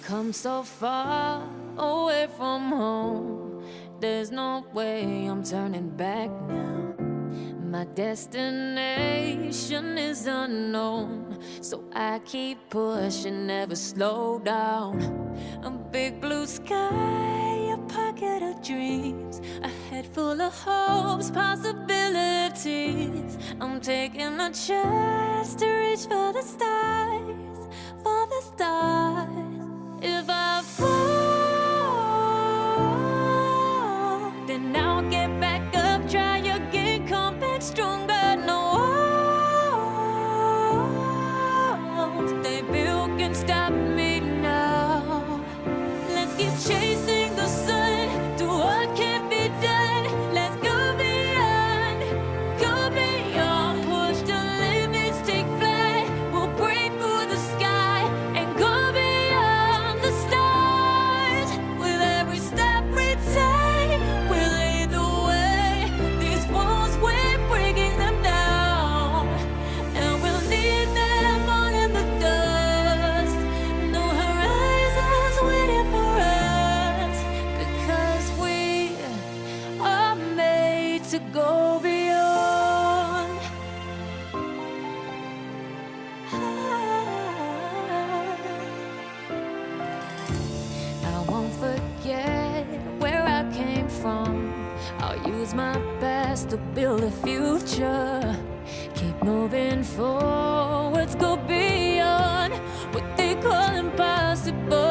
come so far away from home. There's no way I'm turning back now. My destination is unknown, so I keep pushing, never slow down. A big blue sky, a pocket of dreams, a head full of hopes, possibilities. I'm taking a chance to reach for the stars, for the stars. If I fall, then I'll get back up, try again, come back stronger. No walls they built can stop me now. Let's keep chasing the sun, do what can't be done. Let's go beyond, push the limits, take flight. We'll break through the sky and go beyond the stars. With every step we take, we'll lead the way. These walls, we're breaking them down, and we'll leave them all in the dust. No horizons waiting for us, because we are made to go beyond. I won't forget where I came from. I'll use my best to build a future. Keep moving forwards, go beyond what they call impossible.